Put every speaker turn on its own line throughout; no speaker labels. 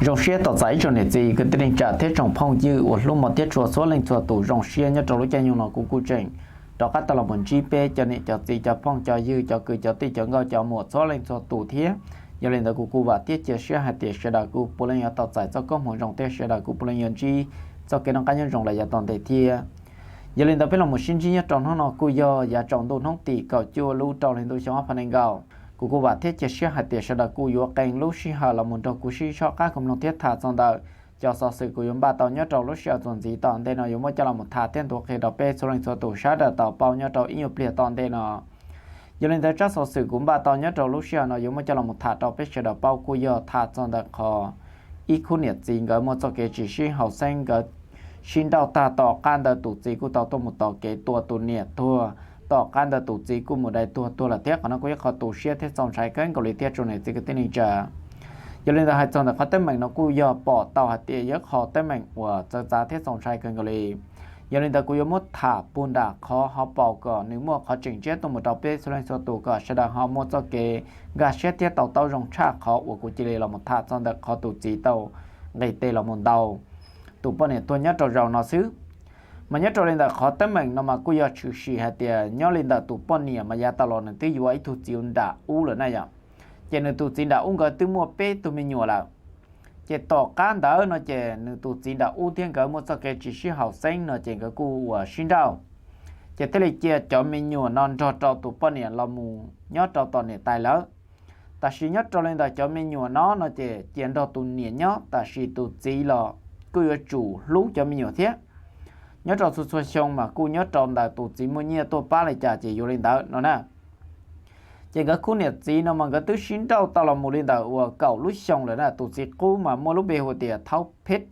rong xe tỏ giấy cho nên gì cái tình trạng thế trong phong dư ở lúc mà tiết chùa số lên chùa tủ rong xe nhất trong lúc chơi nhau nó cũng cụ trình đó các tờ là một GP cho nên cho gì cho phong cho dư cho cứ cho tí cho ngao cho một số lên chùa tủ thiết giờ lên đó cụ và tiết chia sẻ hai tiết sẽ là cụ bố lên tỏ giấy cho có một rong tiết sẽ là cụ bố lên chi cho cái nó cá nhân rong lại giờ toàn thể thiê giờ lên đó phải là một sinh chi nhất trong nó cụ do giờ trong đồ nó tỷ cầu chùa lưu trong lên tôi cho phần anh gạo cụ và thiết chế sẽ hạt tiền sẽ là cụ yếu kênh lúc xí hà là một trong cụ xí cho các công nông thiết thả trong đời cho sở sự cụ yếu ba tàu nhớ trong lúc xí dọn gì tòn đây nó yếu mới cho là một thả tiền thuộc khi đọc bê số lần số tủ sát tàu bao nhớ trong yếu bìa tòn đây nó giờ lên tới chắc sở sự cũng ba tàu nhớ trong lúc xí nó yếu mới cho là một thả đọc bê sẽ đọc bao cụ yếu thả trong đời khó ít khu nhiệt gì ngờ một số cái chỉ xí hậu sinh ngờ xin đào ta tỏ can đời tụ gì cụ tàu tôi một tàu cái tụ nhiệt thuaต่อการแต่ตุจีกูหมดได้ตัวละเทียเขานะกูอยากเขาตุเชียที่สองใช้กันก็เลยเทียจนในสิ่งที่นี่จะอย่าลืมแต่ให้จนแต่เขาเต้นแม่งนะกูอยากปอต่อหัดเตียยกเขาเต้นแม่งว่าจะที่สองใช้กันก็เลยอย่าลืมแต่กูอยากมุดถาปูนด่าเขาเป่าก่อนนึกมั่วเขาจึงเช็ดตัวหมดเอาเป้ส่วนส่วนตัวก็แสดงเขาหมดจะเกะกาเช็ดที่เต่ารงชาเขาว่ากูจะเลยเราหมดถาจนแต่เขาตุจีเต่าเลยเตะเราหมดเต่าตัวปนเนี่ยตัวเนี้ยเราเนาะซื้อmà nhớ cho lên là khó tới mình nó mà cứ giờ chịu xì hạt tiền nhớ lên là tụ bọn nè mà giá tao lo nên tới vừa tụ chịu đã u rồi này à chỉ nên tụ chịu đã u cái từ mua pe tụ mình nhiều là chỉ tỏ can đó nó chỉ nên tụ chịu đã u thiên cái một số cái chỉ xí hậu sinh nó chỉ cái cu sinh đau chỉ thế là chỉ cho mình nhiều non cho tụ bọn nè là mù nhớ cho tao nè tài lỡ ta xí nhớ cho lên là cho mình nhiều nó chỉ chuyện đó tụ nè nhớ ta xí tụ chịu là cứ chủ lúc cho mình nhiều thế nhớ trò sụt sụt xong mà cô nhớ tròn là tụt chỉ mua nhiều tôi ba lại trả chỉ vô lên đó nó nè chỉ cái khu nhiệt gì nó mà cái thứ xin đâu tao là một lên đó và cậu lúc xong rồi nè tụt chỉ cô mà mua lúc bề hồ tiền tháo phết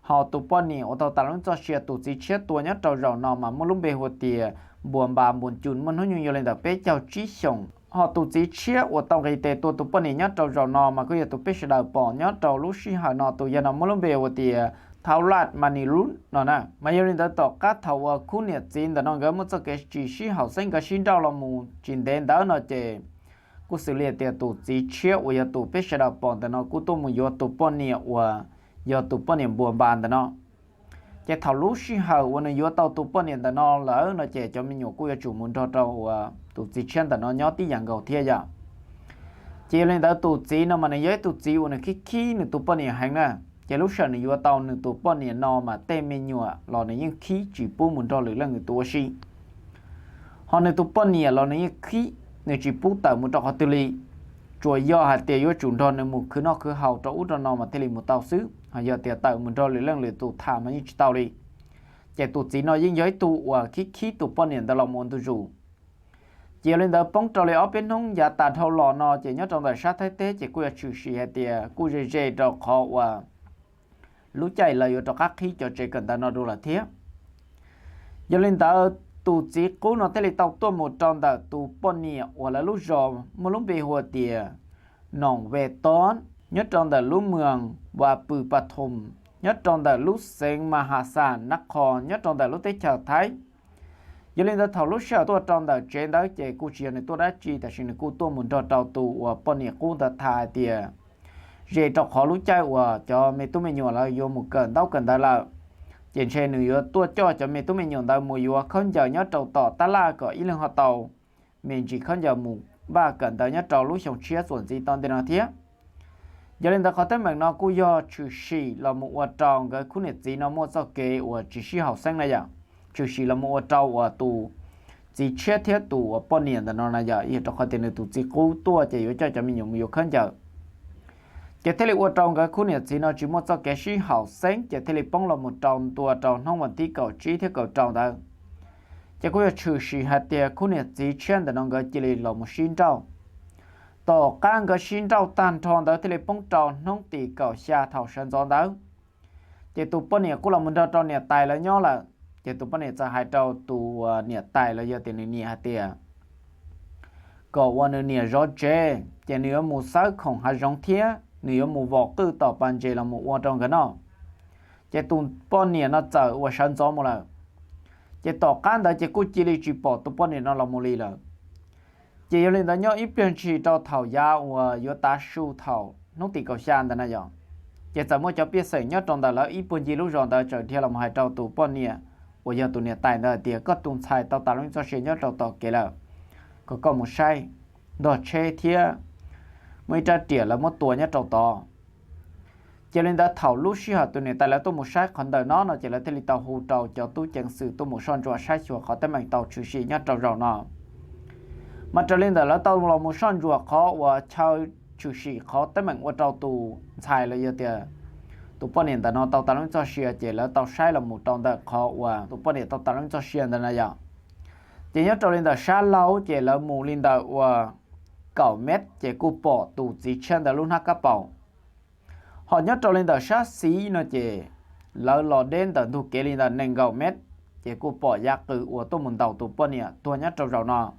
họ tụt bao nhiêu tao tao lúc cho xe tụt chỉ chết tua nhớ trò rầu nó mà mua lúc bề hồ tiền buồn bà buồn chun muốn nói nhiều lên đó bé chào trí xong họ tụt chỉ chết và tao cái tệ tụt bao nhiêu nhớ trò rầu nó mà cái tụt bé sẽ đào bỏ nhớ trò lúc xí hà nó tụt giờ nó mua lúc bề hồ tiền tháo lạt mà nỉ lún nó nè mà giờ đến tao cắt tháo khu nhiệt chín đó nó gỡ một số cái chỉ xí hậu sinh cái xin đau là mù chín đến đó nó chỉ cú xử lý tiền tụ chỉ chia và tụ biết sẽ đào bỏ đó nó cú tụ một giờ tụ bỏ nhiệt và giờ tụ bỏ nhiệt buồn bàn đó nó chỉ tháo lú xí hậu và nó giờ tao tụ bỏ nhiệt đó nó lỡ nó chỉ cho mình nhiều cú chủ muốn cho và tụ chỉ chia đó nó nhớ tí dạng gầu thiệt vậy chỉ lên đó tụ chỉ nó mà nó giới tụ chỉ và nó khi nó tụ bỏ nhiệt hành nè chỉ lúc sau này vừa tàu nữa tụ bọn này nó mà tem men nhựa lò này những khí chỉ bù muốn cho lưỡi là người tua xí họ này tụ bọn này lò này những khí này chỉ bù tàu muốn cho họ tự lý rồi do hạt tiền vô chuẩn thon này một cứ nó cứ hậu cho út nó mà tự lý một tàu xứ họ giờ tiền tàu muốn cho lưỡi là người tụ thả mà như tàu đi chỉ tụ chỉ nó những giới tụ và khí tụ bọn này tao làm muốn tụ rủ chỉ lên đó bóng trò lệ ở bên hông giá tạt thâu lò nó chỉ nhớ trong đời sát thế tế chỉ quy trừ xì hạt tiền quy dễ cho khó và lúc chạy là cho các khí cho trẻ cần ta nó đủ là thế giờ lên ta tụ chỉ cố nó thế là tàu tôi một trong ta tụ bọn nhẹ hoặc là lúc giò một lúc về hồ tiền nòng về tón nhất trong ta lúc mường và bự bát thùng nhất trong ta lúc sen mà hạ sản nắc kho nhất trong ta lúc tết chào thái giờ lên ta thầu lúc sau tôi trong ta trên đó chạy cô chuyện này tôi đã chỉ tại xin cô tôi muốn cho tàu tụ và bọn nhẹ cô ta thà tiền dễ trọc họ lúc chạy và cho mấy tụi mình nhỏ là vô một cẩn tao cần ta là trên xe nữa tôi cho mấy tụi mình nhỏ tao mua vô không giờ nhớ trâu tỏ ta là có ý lượng họ tàu mình chỉ không giờ mù ba cần ta nhớ trâu lúc xong chiaส่วนgì tao tên là thế giờ lên ta có tên mình nó cũng do chữ sĩ là một vật tròn cái khu nhiệt gì nó mua cho kế và chữ sĩ học sinh này vậy chữ sĩ là một vật tròn và tù chỉ chia thiết tù và bao nhiêu là nó là vậy ý cho họ tên là tù chỉ cố tua chỉ có cho mình dùng nhiều không giờ chỉ thế là ở trong cái khu nhiệt gì nó chỉ một số cái sĩ hậu sinh chỉ thế là bông là một trong tua trong không vấn tí cầu trí theo cầu trong đó chỉ có trừ sĩ hạt tiền khu nhiệt gì trên đó nó cái chỉ là một sinh trâu tổ càng cái sinh trâu tan tròn đó thế là bông trong không tí cầu xa thảo sinh gió đó chỉ tụ bọn này cũng là một trong nhiệt tài là nhau là chỉ tụ bọn nàyจะhai trâu tụ nhiệt tài là giờ tiền nhiệt hạt tiền cóวันนี้รอเจจะเนื้อหมูสักของหาจงเทียเนื้อหมูวอกคือต่อปันเจละหมูวัวจงกันเนาะจะตุนป้อนเนี่ยน่าจะว่าฉันซ้อมมาแล้วจะต่อการแต่จะกู้จีรีจีปอตุป้อนเนี่ยน่าละมูลีแล้วจะยังเล่นแต่เนาะอีเปลี่ยนชีเจ้าเท่ายาวว่าโยตาชูเท่าน้องตีเกาชานแต่นะยัง chỉ giờ mua cho biết sợi nhớ trong đó là ít buồn gì lúc rồi đó trở theo làm hai trâu tụ bọn nè bây giờ tụ nè tài nè thì có tung xài tao ta luôn cho xe nhớ trâu tao kể là có một sai đó chơi thia mới ra tiền là một tuổi nhớ trâu tao cho nên đã thảo lúc xí hạt tụ nè tài là tôi một sai còn đời nó chỉ là thế li tao hù trâu cho tôi chẳng sự tôi một son cho sai chùa khó tới mình tao chữ xí nhớ trâu rồi nó mà trở lên đó là tao là một son chùa khó và chơi chữ xí khó tới mình và trâu tụ xài là giờ tiền tụ bọn này nó tao ta luôn cho xe chỉ là tao sai là một trong đó khó và tụ bọn này tao ta luôn cho xe đó này vậy chỉ nhớ cho lên đó xa lâu chỉ là mù lên đó và cẩu mét chỉ cú bỏ tụ chỉ chân đó luôn ha các bảo họ nhớ cho lên đó xa xí nó chỉ là lò đen đó tụ kế lên đó nền cẩu mét chỉ cú bỏ giác từ của tôi muốn tàu tụ bọn này tôi nhớ cho rồi nó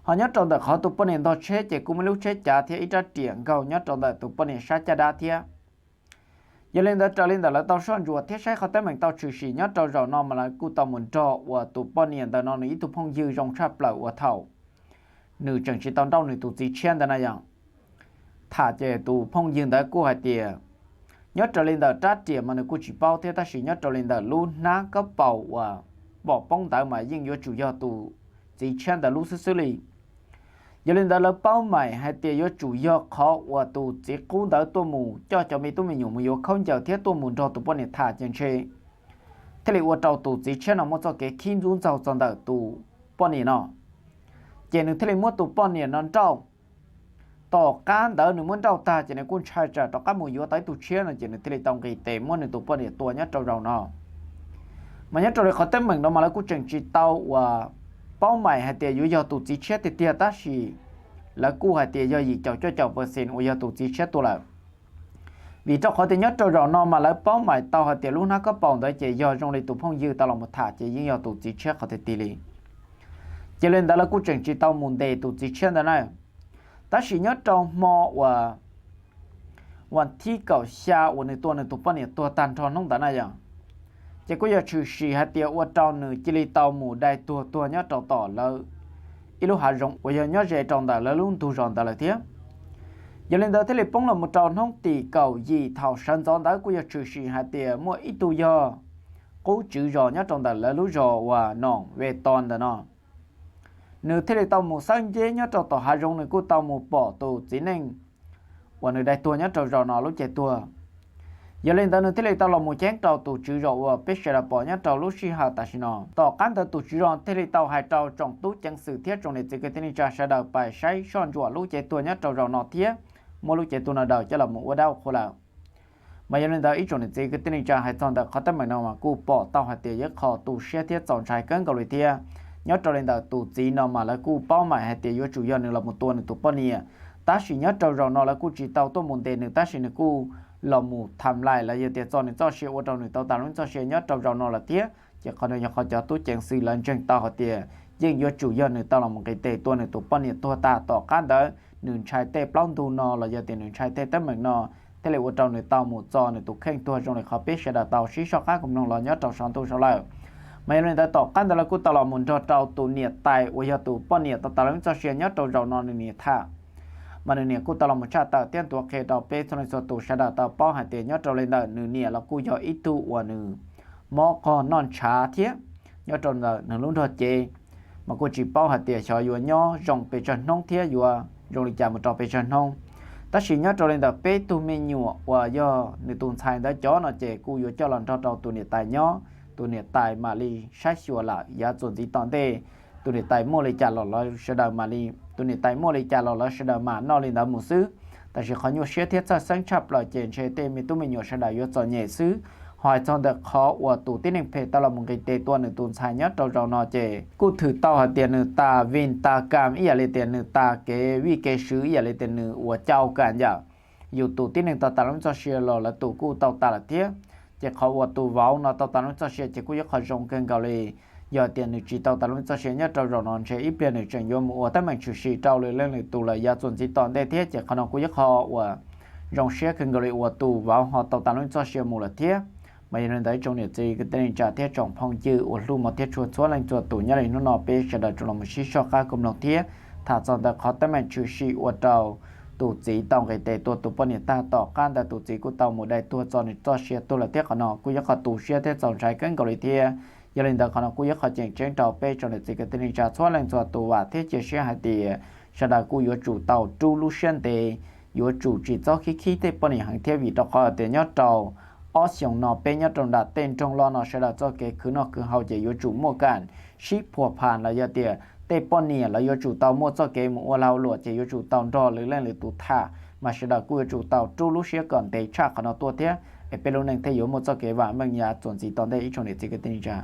họ nhớ trong đó khó tụ bọn này tao chết chỉ cú mới lúc chết trả thì ít ra tiền cầu nhớ trong đó tụ bọn này sát cha đa thiệt giờ lên đó trở lên đó là tao son rùa thiết sai khó tới mình tao trừ xì nhớ tao rồi nó mà là cú tao muốn cho và tụ bao nhiêu tao nó nghĩ tụ phong dư trong sắp lại và thầu nữ chẳng chỉ tao đâu nữ tụ chỉ chen đó này dạng thả về tụ phong dư đó cú hai tiền nhớ trở lên đó trả tiền mà nữ cú chỉ bao thế ta chỉ nhớ trở lên đó luôn ná có bầu và bỏ bông tại mà riêng vô chủ yếu tụ chỉ chen đó lúc xử lý giờ lên đó là bao mày hay tiền do chủ yếu khó và tụ chỉ cố đỡ tôi mù cho mình tôi mình dùng nhiều không chờ thiết tôi mù cho tụ bọn này thả trên chơi thế thì tôi tụ chỉ chơi nó một cho cái kinh doanh giàu trong đó tụ bọn này nó chỉ nên thế thì một tụ bọn này nó trâu tỏ cá đỡ nữa muốn trâu ta chỉ nên cũng chơi trả tỏ cá mù yếu tới tụ chơi là chỉ nên thế thì trong cái tệ muốn nên tụ bọn này tua nhất trâu rau nó mà nhất trâu này khó tới mình đó mà là cũng chẳng chỉ tao và bao mày hay tiền yếu do tụ chỉ chết thì tiền ta chỉ là cú hay tiền do gì cho percent yếu tụ chỉ chết tôi là vì cho khó tiền nhất cho rõ nó mà lấy bao mày tao hay tiền lúc nó có bỏng đấy chỉ do trong này tụ phong dư tao làm một thả chỉ do tụ chỉ chết có thể tỷ lệ cho nên đó là cú chẳng chỉ tao muốn đề tụ chỉ chết đó này ta chỉ nhớ trong mò vàวันที่เก่าชาวันในตัวในตัวป้อนเนี่ยตัวตันทอนน้องตาหน้าอย่างจะก็จะชื่อสีฮัตเตียว่าเจ้าหนึ่งจิลิเตาหมูได้ตัวเนี้ยเจ้าต่อแล้วอีลูกหารงว่าเนี้ยเจจงแต่แล้วลุ่นตัวจงแต่ละเทียอย่าเล่นเดินที่เล็บป้องเราหมดจอนห้องตีเก่ายีเท่าสันจอนได้ก็จะชื่อสีฮัตเตียมั่วอีตัวยอกูจื้อจอเนี้ยจงแต่แล้วรู้จอว่าน้องเวตอนแต่เนาะหนึ่งที่เล็บเตาหมูสังเจเนี้ยเจ้าต่อหารงหนึ่งกูเตาหมูปอตัวจีนึงวันนึงได้ตัวเนี้ยจอรู้เจตัวgiờ lên tao nói thế này tao là một chén tàu tụ chữ rồi và biết sẽ là bỏ nhá tàu lúc xí hào ta xin nó tao cán tao tụ chữ rồi thế này tao hai tàu trong tú chẳng sự thiết trong này chỉ cái thế này cha sẽ đào bài sai son chùa lúc chạy tua nhá tàu rồi nó thiết mua lúc chạy tua nó đào cho là một đau khổ nào mà giờ lên tao ít trong này chỉ cái thế này cha hai tàu tao khó tao mình nào mà cú bỏ tao hai tiền giấc kho tụ xe thiết chọn trái cân cầu lưỡi thiết nhớ tàu lên tao tụ chỉ nó mà là cú bao mày hai tiền giấc chủ yếu nữa là một tuần tụ bao nhiêu ta chỉ nhớ tàu rồi nó là cú chỉ tàu tôi muốn tiền nữa ta chỉ là cú lò mù tham lại là giờ tiền cho nên cho xe ô tô này tao ta luôn cho xe nhớ trong rau nó là tiếc chỉ còn đây họ cho tôi chẳng xử lần trên tao họ tiền nhưng do chủ yếu này tao là một cái tệ tôi này tụ bao nhiêu tôi ta tỏ cán đó nương trái tệ plong tu nó là giờ tiền nương trái tệ tấm mình nó thế là ô tô này tao một cho này tụ khen tôi trong này họ biết sẽ là tao xí sao khác cũng nông là nhớ trong sáng tôi sau lại mấy lần ta tỏ cán đó là cứ tao là muốn cho tao tụ nhiệt tài ô giờ tụ bao nhiêu tao luôn cho xe nhớ trong rau nó này nhiệt thà mà nửa nè cô tao làm một cha tao tiền tuổi khe tao bé cho nên số tuổi sẽ đã tao bao hai tiền nhớ trâu lên đời nửa nè là cô cho ít tu và nửa mò con non chả thiết nhớ trâu là nửa luôn thôi chê mà cô chỉ bao hai tiền cho vừa nhó rong bé chân nông thiết vừa rong đi chạm một trâu bé chân nông ta chỉ nhớ trâu lên đời bé tu men nhựa và do nửa tuần sai đó chó nó chê cô vừa cho lần cho trâu tu nè tài nhó tu nè tài mà li sai xua lại giá chuẩn gì toàn tê tu nè tài mua lấy trả lọ sẽ đời mà li tụi này tại mua lấy trả lọ sẽ đào mà nó lên đó một xứ, tại vì khó nhiều xe thiết cho sáng chập lại trên xe tê mình tụi mình nhiều sẽ đào vô cho nhẹ xứ, hỏi cho được khó và tụ tiến hành phê tao là một cái tê tuần nữa tuần sai nhất trâu nó chè, cụ thử tao hạt tiền nữa ta vin ta cam ý là tiền nữa ta cái vi cái xứ ý là tiền nữa và trao cả giờ, dù tụ tiến hành tao lắm cho xe lọ là tụ cụ tao ta là thiết, chỉ khó và tụ vào nó tao lắm cho xe chỉ cụ khó rong kênh gạo lì giờ tiền được chỉ tàu ta luôn cho xe nhất trâu rồi non xe ít tiền được chuyển vô mua tới mình chủ sĩ trâu lên được tụ lại giá chuẩn chỉ toàn đây thiết chỉ còn có giấc họ và rong xe khinh gọi là tụ vào họ tàu ta luôn cho xe mua là thiết bây giờ thấy trong này chỉ cái tên trả thiết trọng phong chữ và luôn một thiết chuột số lên chuột tụ nhà này nó bé sẽ đợi trong một xí cho các công đồng thiết thả cho ta khó tới mình chủ sĩ và trâu tụ chỉ tàu cái tệ tụ bọn nhiệt ta tỏ can tại tụ chỉ của tàu một đại tụ cho xe tụ là tiếc họ nó cũng có tụ xe thế dòng trái cân cầu lý thia giờ lên đó họ nó cũng có chuyện tranh tàu pe cho nên chỉ cái tên trả xóa lên cho tụ và thế chia xe hai tỷ sau đó cũng có chủ tàu trụ lưu xuyên tệ có chủ chỉ cho khi thế bọn nhiệt hàng thế vì đó họ tiền nhớ tàu ở xong nó pe nhớ trong đặt tên trong lo nó sau đó cho cái cứ nó cứ hậu chỉ có chủ mua cản ship phù phàn là giờ tiềnแต่ปนเนี่ยเราอยู่จุดเตาหมดจะเกมว่าเราหลวดจะอยู่จุดเตาดอหรือเล่นหรือตุท่ามาเสด็จกูอยู่จุดเตาจูรู้เชื่อก่อนแต่ชาขนาดตัวเทียเป็นลงหนึ่งที่อยู่หมดจะเกว่าเมืองยาจนสีตอนได้อีกช่วงเดียวจะเกิดนิจา